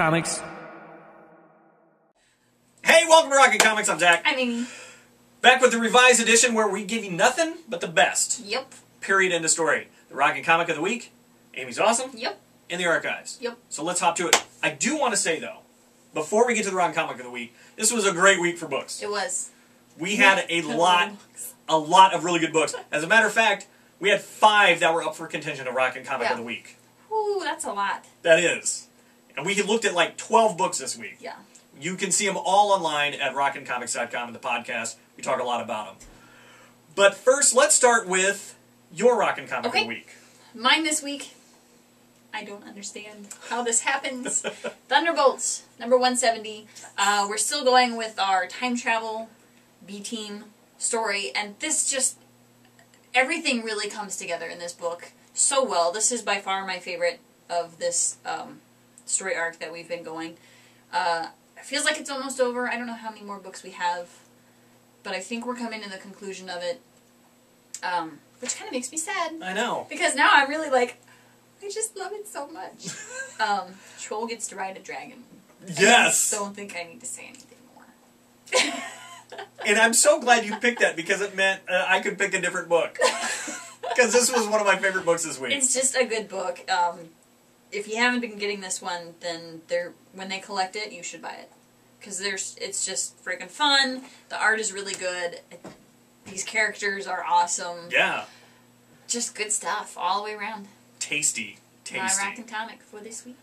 Comics. Hey, welcome to Rockin Comics. I'm Zack. I'm Aimee. Back with the revised edition where we give you nothing but the best. Yep. Period. End of story. The Rockin Comic of the Week. Aimee's awesome. Yep. In the archives. Yep. So let's hop to it. I do want to say, though, before we get to the Rockin Comic of the Week, this was a great week for books. It was. We had a lot of really good books. As a matter of fact, we had 5 that were up for contention of Rockin Comic of the Week. Ooh, that's a lot. That is. And we looked at like 12 books this week. Yeah. You can see them all online at rockincomics.com in the podcast. We talk a lot about them. But first, let's start with your Rockin Comic of the Week. Mine this week, I don't understand how this happens. Thunderbolts, number 170. We're still going with our time travel B-team story, and this just, everything really comes together in this book so well. This is by far my favorite of this story arc that we've been going. It feels like it's almost over. I don't know how many more books we have, but I think we're coming to the conclusion of it, which kind of makes me sad. I know. Because now I'm really like, I just love it so much. Troll gets to ride a dragon. Yes! I don't think I need to say anything more. And I'm so glad you picked that because it meant I could pick a different book. Because this was one of my favorite books this week. It's just a good book. If you haven't been getting this one, then when they collect it, you should buy it. Because it's just freaking fun. The art is really good. These characters are awesome. Yeah. Just good stuff all the way around. Tasty. Tasty. My Rockin Comic for this week.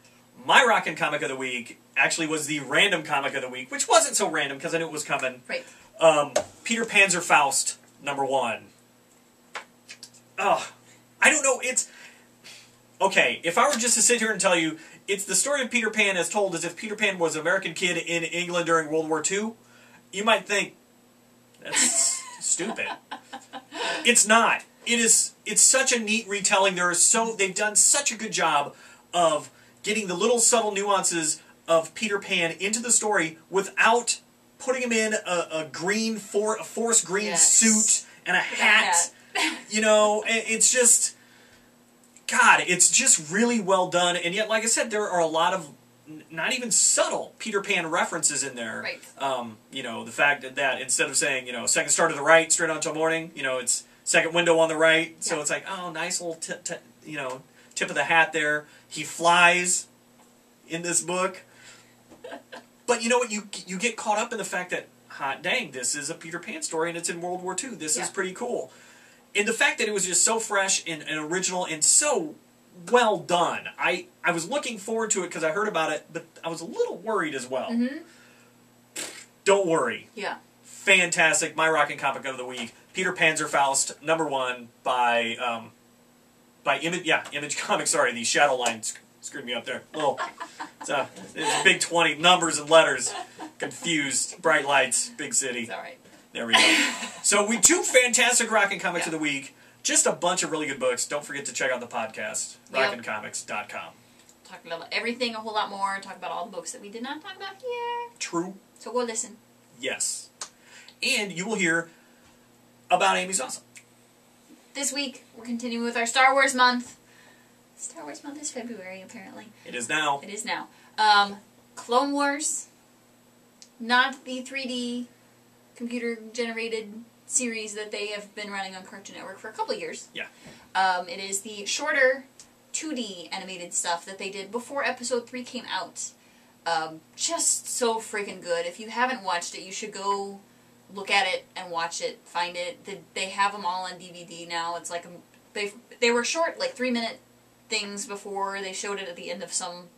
My Rockin Comic of the Week actually was the random comic of the week, which wasn't so random because I knew it was coming. Right. Peter Panzerfaust, number 1. Oh, I don't know, it's... Okay, if I were just to sit here and tell you, it's the story of Peter Pan as told as if Peter Pan was an American kid in England during World War II, you might think, that's stupid. It's not. It's such a neat retelling. They've done such a good job of getting the little subtle nuances of Peter Pan into the story without putting him in a forest green suit and a hat. You know, it's just... God, it's just really well done. And yet, like I said, there are a lot of not even subtle Peter Pan references in there. Right. You know, the fact that instead of saying, you know, second star to the right, straight on till morning, you know, it's second window on the right. So it's like, oh, nice little tip of the hat there. He flies in this book. But you know what? You get caught up in the fact that, hot dang, this is a Peter Pan story and it's in World War II. This is pretty cool. And the fact that it was just so fresh and original and so well done. I was looking forward to it because I heard about it, but I was a little worried as well. Mm-hmm. Don't worry. Yeah. Fantastic. My Rockin Comic of the Week. Peter Panzerfaust, number 1 by Image Comics. Sorry, the shadow line screwed me up there. It's big 20 numbers and letters. Confused. Bright lights. Big city. It's alright. There we go. So we 2 fantastic Rockin Comics of the Week. Just a bunch of really good books. Don't forget to check out the podcast. Rockincomics.com. Talk about everything a whole lot more. Talk about all the books that we did not talk about here. True. So go listen. Yes. And you will hear about Aimee's Awesome. This week, we're continuing with our Star Wars month. Star Wars month is February, apparently. It is now. It is now. Clone Wars. Not the 3D computer-generated series that they have been running on Cartoon Network for a couple of years. Yeah. It is the shorter 2D animated stuff that they did before Episode 3 came out. Just so freaking good. If you haven't watched it, you should go look at it and watch it, find it. They have them all on DVD now. It's like they were short, like 3-minute things before they showed it at the end of some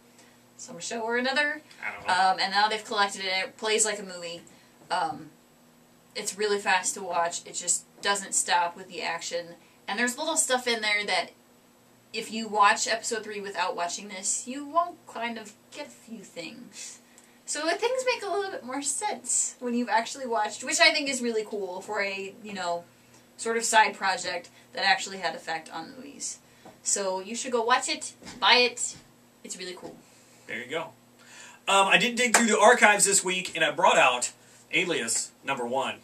show or another. I don't know. And now they've collected it. It plays like a movie. It's really fast to watch. It just doesn't stop with the action. And there's little stuff in there that if you watch Episode 3 without watching this, you won't kind of get a few things. So things make a little bit more sense when you've actually watched, which I think is really cool for a, sort of side project that actually had effect on movies. So you should go watch it, buy it. It's really cool. There you go. I did dig through the archives this week, and I brought out Alias, number 1.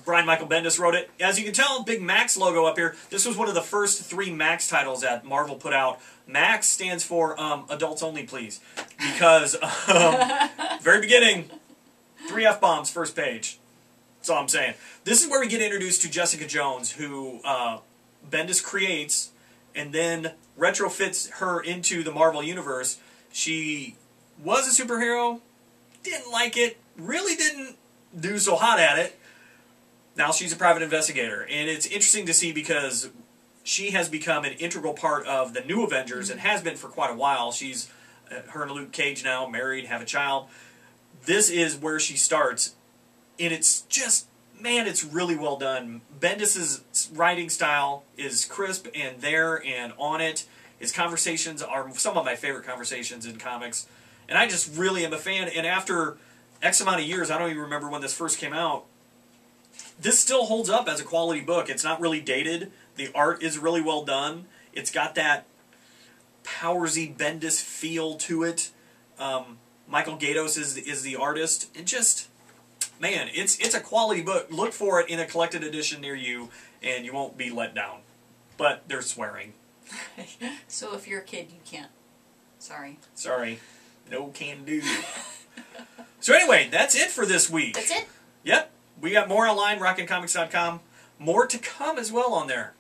Brian Michael Bendis wrote it. As you can tell, big Max logo up here. This was one of the first 3 Max titles that Marvel put out. Max stands for adults only, please. Because, very beginning, 3 F-bombs, first page. That's all I'm saying. This is where we get introduced to Jessica Jones, who Bendis creates and then retrofits her into the Marvel Universe. She was a superhero, didn't like it, really didn't do so hot at it. Now she's a private investigator, and it's interesting to see because she has become an integral part of the New Avengers and has been for quite a while. She's her and Luke Cage now, married, have a child. This is where she starts, and it's just, man, it's really well done. Bendis' writing style is crisp and there and on it. His conversations are some of my favorite conversations in comics, and I just really am a fan. And after X amount of years, I don't even remember when this first came out, this still holds up as a quality book. It's not really dated. The art is really well done. It's got that Powersy Bendis feel to it. Michael Gaydos is the artist. It just, man, it's a quality book. Look for it in a collected edition near you, and you won't be let down. But they're swearing. So if you're a kid, you can't. Sorry. Sorry. No can do. So anyway, that's it for this week. That's it? Yep. We got more online, rockincomics.com. More to come as well on there.